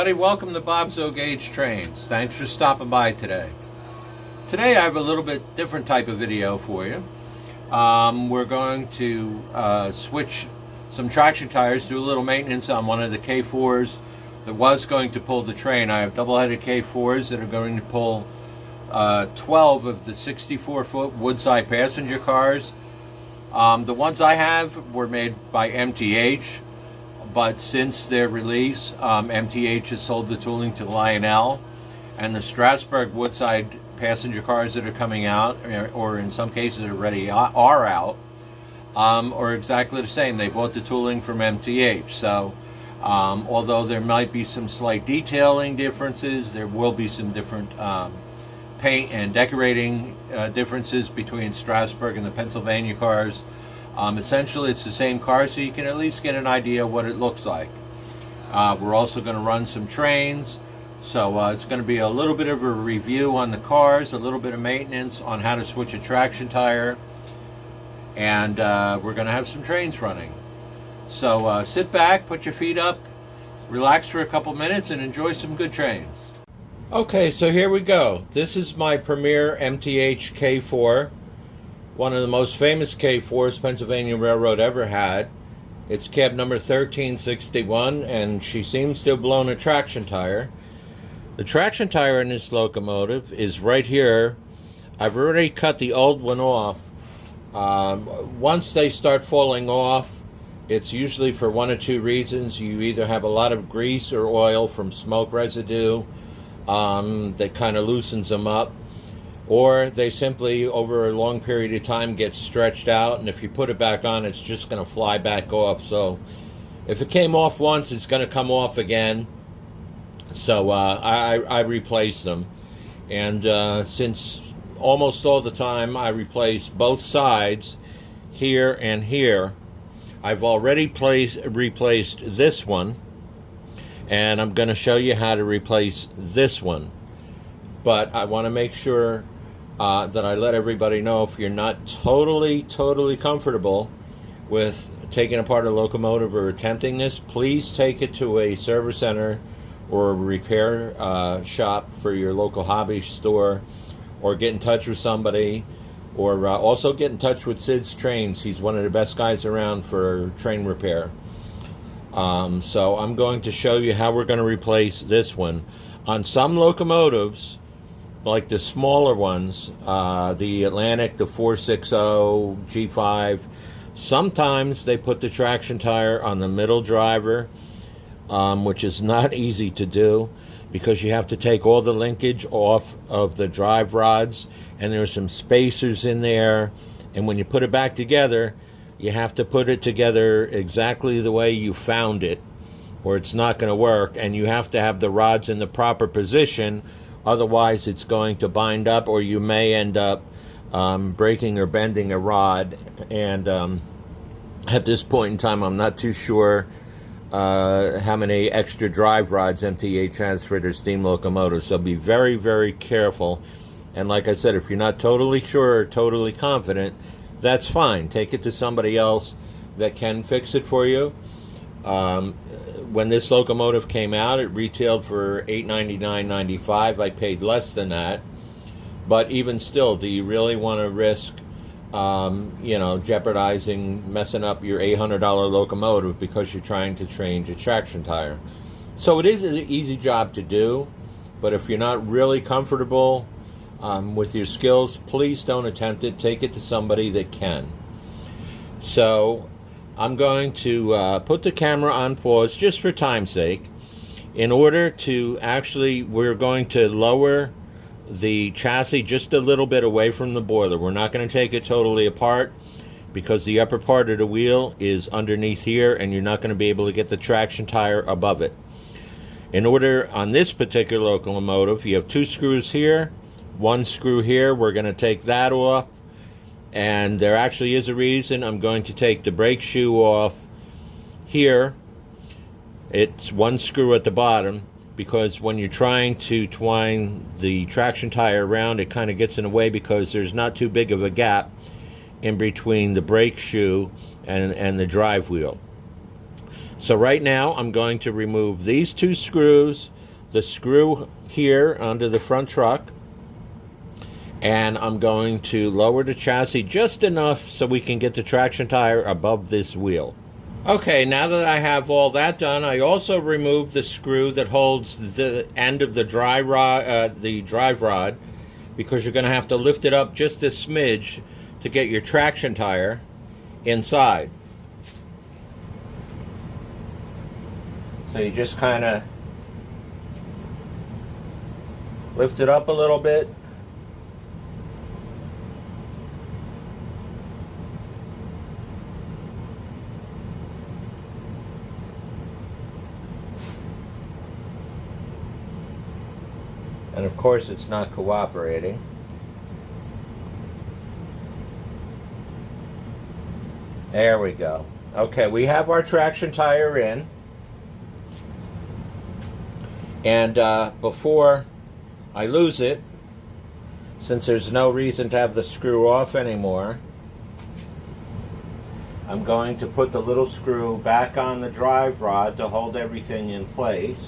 everybody, welcome to Bob's O-Gauge Trains. Thanks for stopping by today. Today I have a little bit different type of video for you. We're going to switch some traction tires, do a little maintenance on one of the K4s that was going to pull the train. I have double-headed K4s that are going to pull 12 of the 64-foot Woodside passenger cars. The ones I have were made by MTH, but since their release, MTH has sold the tooling to Lionel, and the Strasburg Woodside passenger cars that are coming out, or in some cases already are out, are exactly the same. They bought the tooling from MTH. So although there might be some slight detailing differences, there will be some different paint and decorating differences between Strasburg and the Pennsylvania cars. Essentially it's the same car, so you can at least get an idea of what it looks like. We're also going to run some trains, so it's going to be a little bit of a review on the cars, a little bit of maintenance on how to switch a traction tire, and we're going to have some trains running. So sit back, put your feet up, relax for a couple minutes, and enjoy some good trains. Okay, so here we go. This is my premier MTH K4, one of the most famous K4s Pennsylvania Railroad ever had. It's cab number 1361, and she seems to have blown a traction tire. The traction tire in this locomotive is right here. I've already cut the old one off. Once they start falling off, it's usually for one or two reasons. You either have a lot of grease or oil from smoke residue that kind of loosens them up, or they simply, over a long period of time, get stretched out, and if you put it back on, it's just going to fly back off. So if it came off once, it's going to come off again. So I replace them, and since almost all the time I replace both sides, here and here, I've already replaced this one, and I'm going to show you how to replace this one. But I want to make sure that I let everybody know, if you're not totally comfortable with taking apart a locomotive or attempting this, please take it to a service center or a repair shop for your local hobby store, or get in touch with somebody, or also get in touch with Sid's Trains. He's one of the best guys around for train repair. So I'm going to show you how we're going to replace this one. On some locomotives, like the smaller ones, the Atlantic, the 460, G5, sometimes they put the traction tire on the middle driver, which is not easy to do, because you have to take all the linkage off of the drive rods, and there's some spacers in there, and when you put it back together, you have to put it together exactly the way you found it, or it's not going to work, and you have to have the rods in the proper position. Otherwise, it's going to bind up, or you may end up breaking or bending a rod. And at this point in time, I'm not too sure how many extra drive rods MTH has for their steam locomotives. So be very, very careful. And like I said, if you're not totally sure or totally confident, that's fine. Take it to somebody else that can fix it for you. When this locomotive came out, it retailed for $899.95. I paid less than that, but even still, do you really want to risk, jeopardizing messing up your $800 locomotive because you're trying to change a traction tire? So it is an easy job to do, but if you're not really comfortable with your skills, please don't attempt it. Take it to somebody that can. So I'm going to put the camera on pause just for time's sake. In order to we're going to lower the chassis just a little bit away from the boiler. We're not going to take it totally apart, because the upper part of the wheel is underneath here, and you're not going to be able to get the traction tire above it. In order, on this particular locomotive, you have two screws here, one screw here. We're going to take that off. And there actually is a reason. I'm going to take the brake shoe off here. It's one screw at the bottom, because when you're trying to twine the traction tire around, it kind of gets in the way, because there's not too big of a gap in between the brake shoe and the drive wheel. So right now I'm going to remove these two screws the screw here under the front truck, and I'm going to lower the chassis just enough so we can get the traction tire above this wheel. Okay, now that I have all that done, I also removed the screw that holds the end of the drive rod, because you're going to have to lift it up just a smidge to get your traction tire inside. So you just kind of lift it up a little bit. And of course it's not cooperating. There we go. Okay, we have our traction tire in. And before I lose it, since there's no reason to have the screw off anymore, I'm going to put the little screw back on the drive rod to hold everything in place.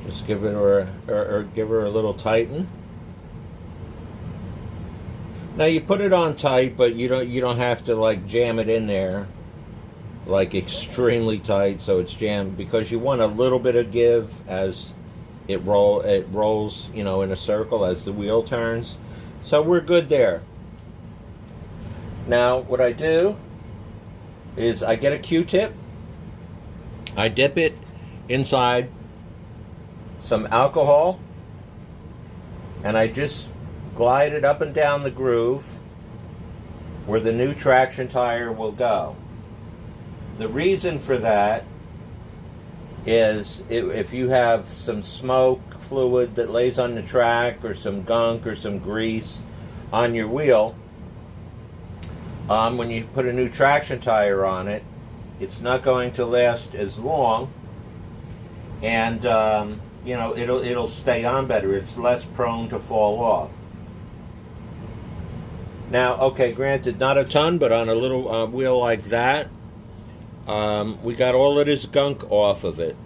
Just give it give her a little tighten. Now you put it on tight, but you don't have to like jam it in there like extremely tight so it's jammed, because you want a little bit of give as it rolls, you know, in a circle as the wheel turns. So we're good there. Now what I do is I get a Q-tip, I dip it inside some alcohol, and I just glide it up and down the groove where the new traction tire will go. The reason for that is if you have some smoke fluid that lays on the track, or some gunk or some grease on your wheel, when you put a new traction tire on it, it's not going to last as long, and you know, it'll stay on better. It's less prone to fall off. Now, okay, granted, not a ton, but on a little wheel like that, we got all of this gunk off of it.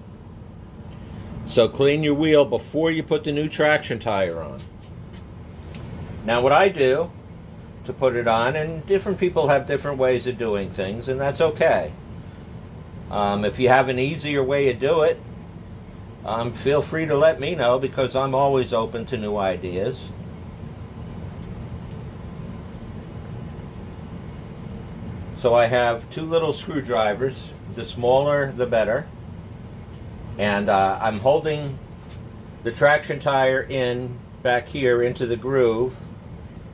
So clean your wheel before you put the new traction tire on. Now what I do to put it on, and different people have different ways of doing things, and that's okay. If you have an easier way to do it, feel free to let me know, because I'm always open to new ideas. So I have two little screwdrivers, the smaller the better, and I'm holding the traction tire in back here into the groove,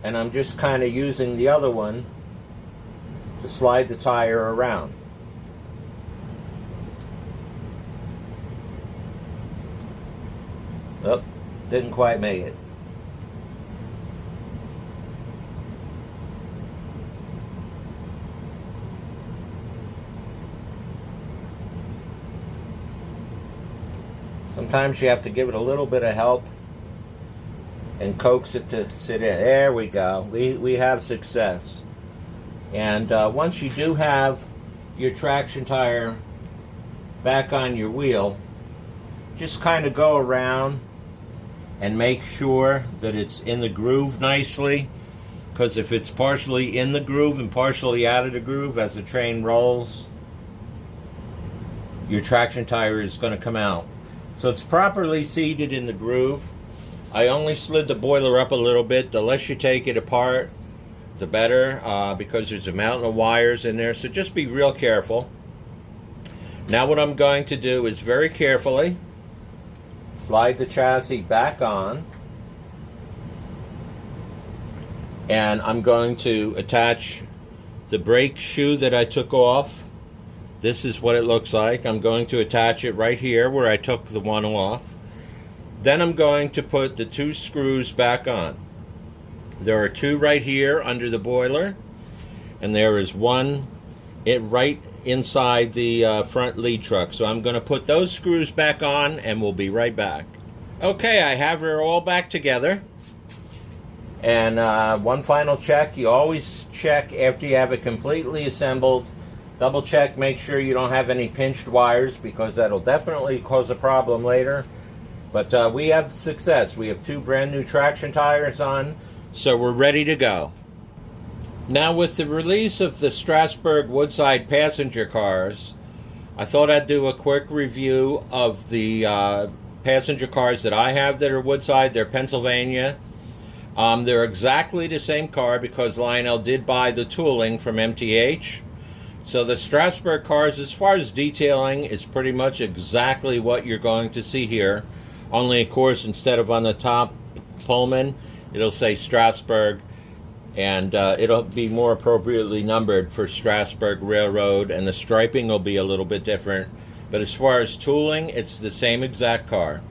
and I'm just kind of using the other one to slide the tire around. Oh, didn't quite make it. Sometimes you have to give it a little bit of help and coax it to sit in. There we go. We have success. And once you do have your traction tire back on your wheel, just kind of go around and make sure that it's in the groove nicely, because if it's partially in the groove and partially out of the groove as the train rolls, your traction tire is going to come out. So it's properly seated in the groove. I only slid the boiler up a little bit. The less you take it apart, the better, because there's a mountain of wires in there, so just be real careful. Now what I'm going to do is very carefully slide the chassis back on, and I'm going to attach the brake shoe that I took off. This is what it looks like. I'm going to attach it right here where I took the one off. Then I'm going to put the two screws back on. There are two right here under the boiler, and there is one right inside the front lead truck. So I'm going to put those screws back on, and we'll be right back. Okay, I have her all back together. And one final check. You always check after you have it completely assembled. Double check, make sure you don't have any pinched wires, because that'll definitely cause a problem later. But we have success. We have two brand new traction tires on, so we're ready to go. Now, with the release of the Strasburg Woodside passenger cars, I thought I'd do a quick review of the passenger cars that I have that are Woodside. They're Pennsylvania. They're exactly the same car because Lionel did buy the tooling from MTH. So the Strasburg cars, as far as detailing, is pretty much exactly what you're going to see here. Only, of course, instead of on the top Pullman, it'll say Strasburg, and it'll be more appropriately numbered for Strasburg Railroad, and the striping will be a little bit different. But as far as tooling, it's the same exact car.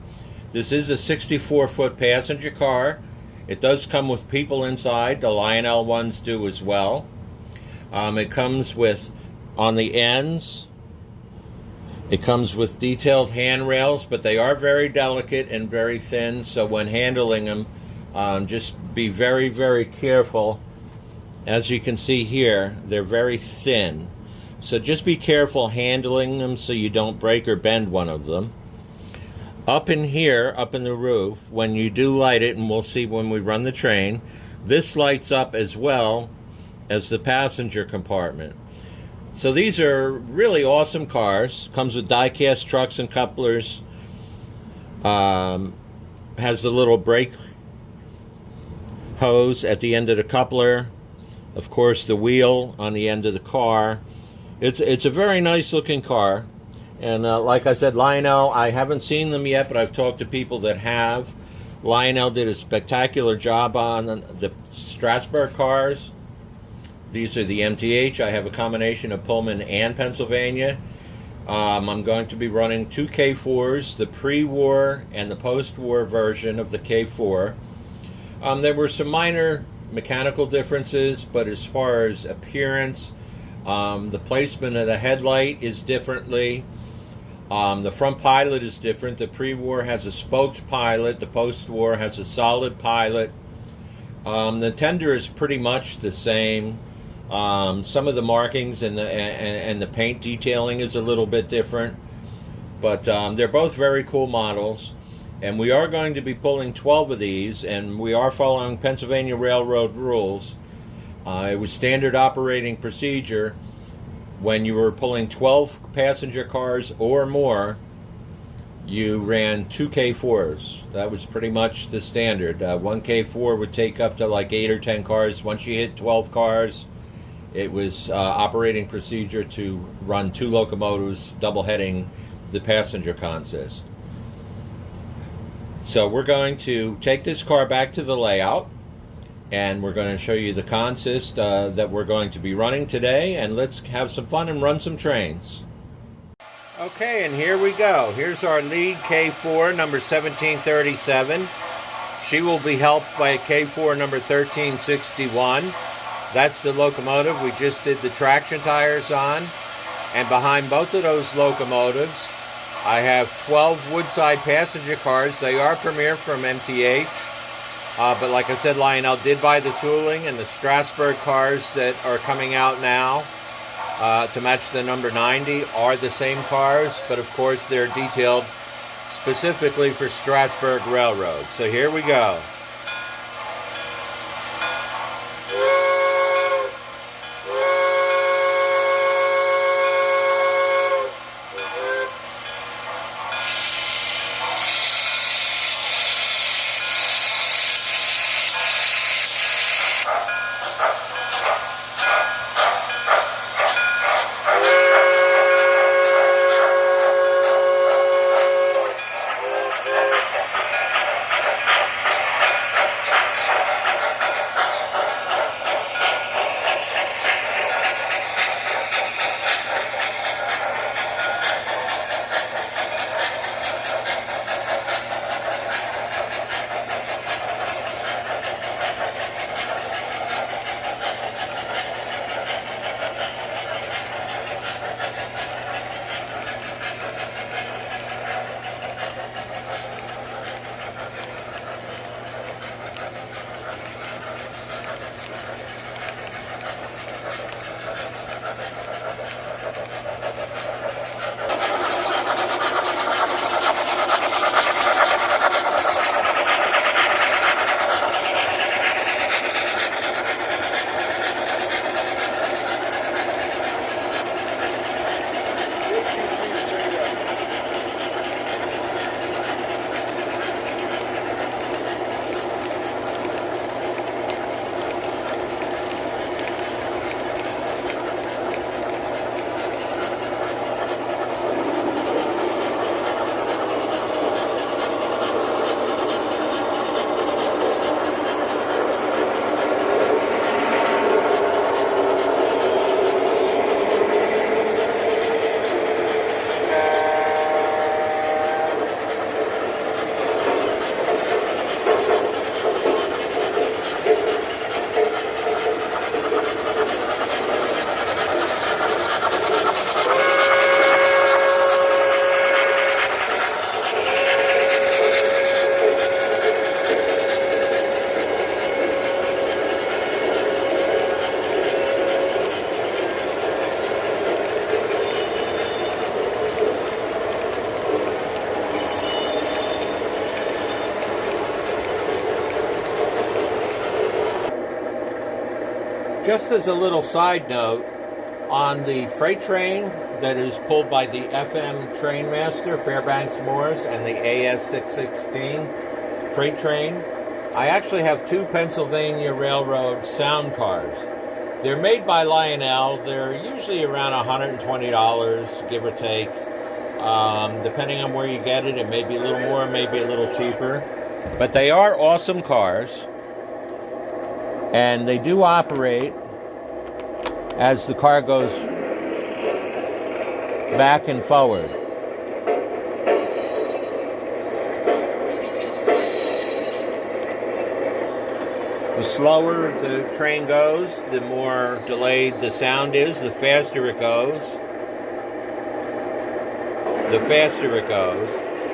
This is a 64-foot passenger car. It does come with people inside. The Lionel ones do as well. It comes with, on the ends, it comes with detailed handrails, but they are very delicate and very thin, so when handling them, just be very, very careful. As you can see here, they're very thin. So just be careful handling them so you don't break or bend one of them. Up in here, up in the roof, when you do light it, and we'll see when we run the train, this lights up as well as the passenger compartment. So these are really awesome cars. Comes with die-cast trucks and couplers. Has the little brake hose at the end of the coupler. Of course, the wheel on the end of the car. It's a very nice looking car. And like I said, Lionel, I haven't seen them yet, but I've talked to people that have. Lionel did a spectacular job on the Strasburg cars. These are the MTH. I have a combination of Pullman and Pennsylvania. I'm going to be running two K4s, the pre-war and the post-war version of the K4. There were some minor mechanical differences, but as far as appearance, the placement of the headlight is differently. The front pilot is different. The pre-war has a spokes pilot. The post-war has a solid pilot. The tender is pretty much the same. Some of the markings and the paint detailing is a little bit different, but they're both very cool models, and we are going to be pulling 12 of these, and we are following Pennsylvania Railroad rules. It was standard operating procedure. When you were pulling 12 passenger cars or more, you ran two K4s. That was pretty much the standard. One K4 would take up to like 8 or 10 cars. Once you hit 12 cars, it was operating procedure to run two locomotives, double heading the passenger consist. So we're going to take this car back to the layout, and we're going to show you the consist that we're going to be running today, and let's have some fun and run some trains. Okay, and here we go. Here's our lead K4, number 1737. She will be helped by a K4 number 1361. That's the locomotive we just did the traction tires on. And behind both of those locomotives, I have 12 Woodside passenger cars. They are Premier from MTH. But like I said, Lionel did buy the tooling, and the Strasburg cars that are coming out now to match the number 90 are the same cars, but of course they're detailed specifically for Strasburg Railroad. So here we go. Just as a little side note, on the freight train that is pulled by the FM Trainmaster, Fairbanks Moores, and the AS616 freight train, I actually have two Pennsylvania Railroad sound cars. They're made by Lionel. They're usually around $120, give or take. Depending on where you get it, it may be a little more, maybe a little cheaper. But they are awesome cars. And they do operate as the car goes back and forward. The slower the train goes, the more delayed the sound is, the faster it goes.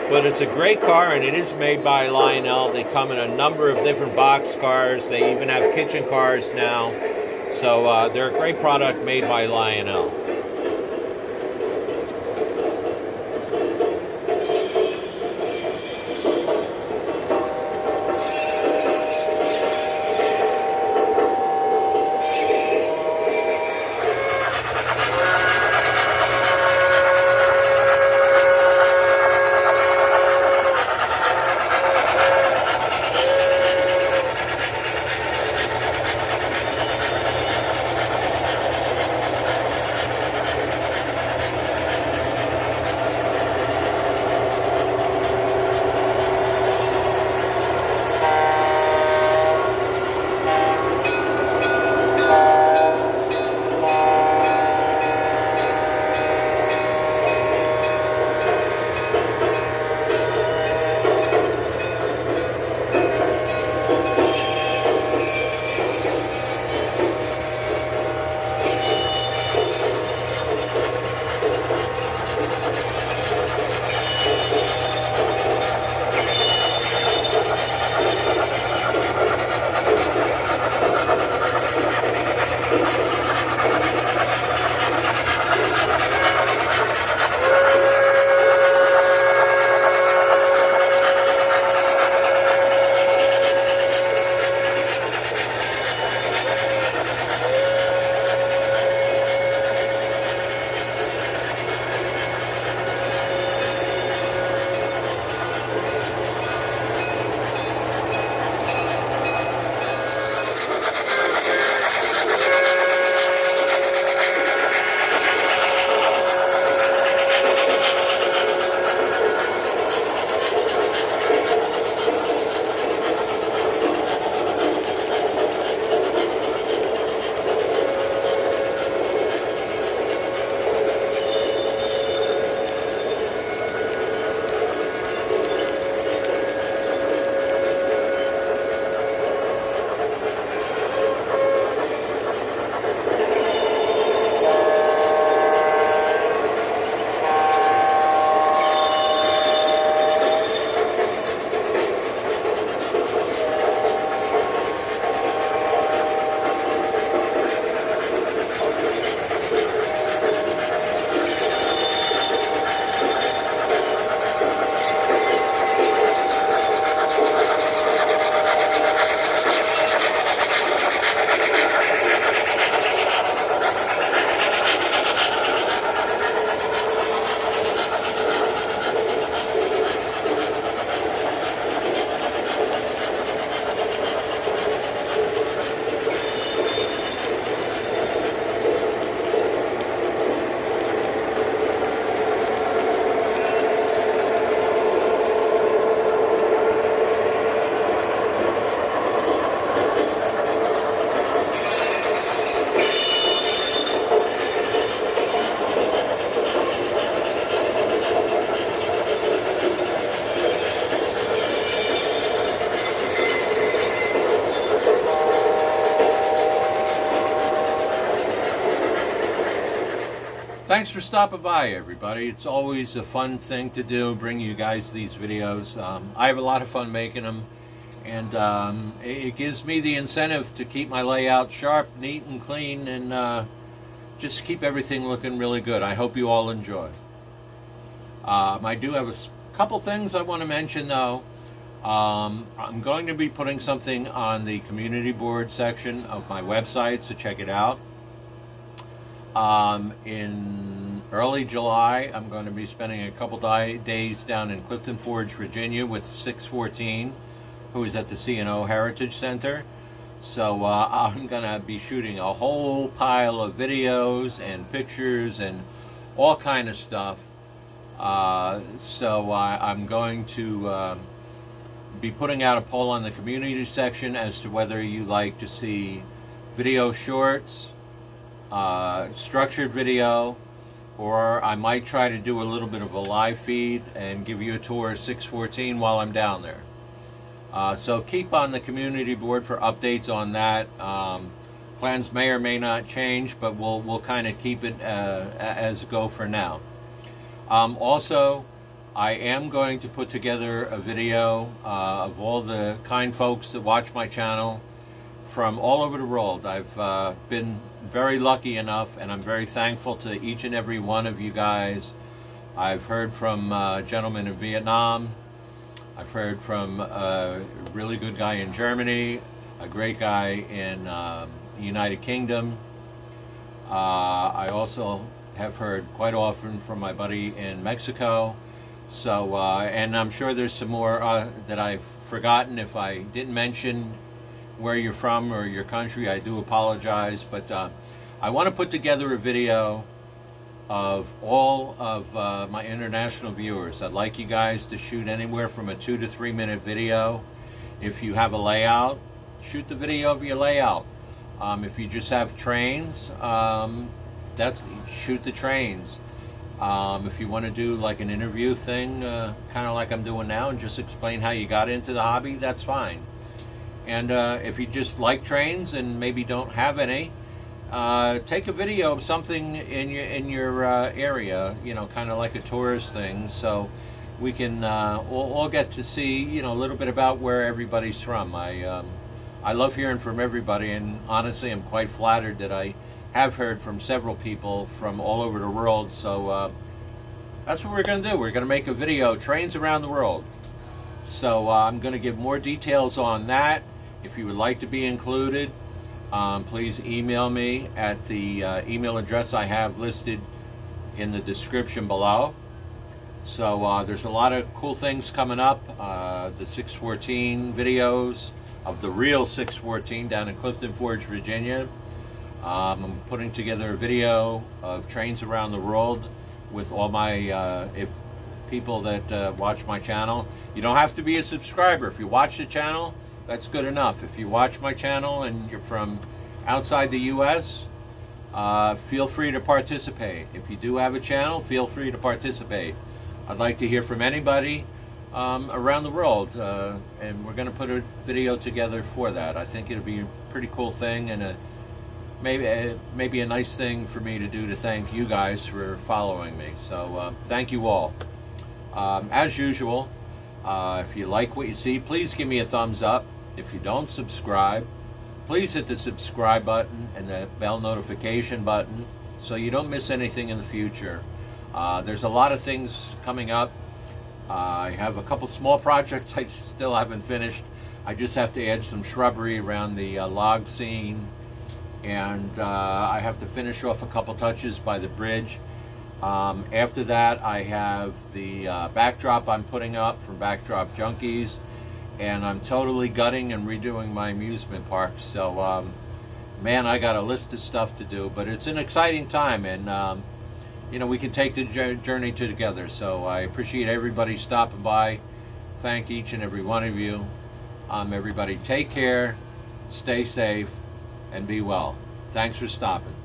But it's a great car, and it is made by Lionel. They come in a number of different box cars. They even have kitchen cars now. So they're a great product made by Lionel. Thanks for stopping by, everybody. It's always a fun thing to do, bring you guys these videos. I have a lot of fun making them, and it gives me the incentive to keep my layout sharp, neat, and clean, and just keep everything looking really good. I hope you all enjoy. I do have a couple things I want to mention, though. I'm going to be putting something on the community board section of my website, so check it out. In early July, I'm going to be spending a couple days down in Clifton Forge, Virginia with 614, who is at the C&O Heritage Center. So I'm going to be shooting a whole pile of videos and pictures and all kind of stuff. So I'm going to be putting out a poll on the community section as to whether you like to see video shorts, structured video, or I might try to do a little bit of a live feed and give you a tour of 614 while I'm down there. So keep on the community board for updates on that. Plans may or may not change, but we'll kind of keep it as go for now. Also, I am going to put together a video of all the kind folks that watch my channel from all over the world. I've been very lucky enough, and I'm very thankful to each and every one of you guys. I've heard from gentlemen in Vietnam. I've heard from a really good guy in Germany, a great guy in the United Kingdom. I also have heard quite often from my buddy in Mexico. So, and I'm sure there's some more that I've forgotten. If I didn't mention where you're from or your country, I do apologize. But I want to put together a video of all of my international viewers. I'd like you guys to shoot anywhere from a 2 to 3 minute video. If you have a layout, shoot the video of your layout. If you just have trains, shoot the trains. If you want to do like an interview thing, kind of like I'm doing now, and just explain how you got into the hobby, that's fine. And if you just like trains and maybe don't have any, take a video of something in your area, you know, kind of like a tourist thing, so we can all get to see, you know, a little bit about where everybody's from. I love hearing from everybody, and honestly, I'm quite flattered that I have heard from several people from all over the world. So that's what we're going to do. We're going to make a video, trains around the world. So I'm going to give more details on that. If you would like to be included, please email me at the email address I have listed in the description below. So there's a lot of cool things coming up. The 614 videos of the real 614 down in Clifton Forge, Virginia. I'm putting together a video of trains around the world with all my people that watch my channel. You don't have to be a subscriber. If you watch the channel, that's good enough. If you watch my channel and you're from outside the U.S., feel free to participate. If you do have a channel, feel free to participate. I'd like to hear from anybody around the world, and we're going to put a video together for that. I think it'll be a pretty cool thing, and maybe a nice thing for me to do to thank you guys for following me. So thank you all. As usual, if you like what you see, please give me a thumbs up. If you don't subscribe, please hit the subscribe button and the bell notification button so you don't miss anything in the future. There's a lot of things coming up. I have a couple small projects I still haven't finished. I just have to add some shrubbery around the log scene, and I have to finish off a couple touches by the bridge. After that, I have the backdrop I'm putting up from Backdrop Junkies, and I'm totally gutting and redoing my amusement park. So man, I got a list of stuff to do, but it's an exciting time, and you know, we can take the journey together. So I appreciate everybody stopping by. Thank each and every one of you. Everybody take care, stay safe, and be well. Thanks for stopping.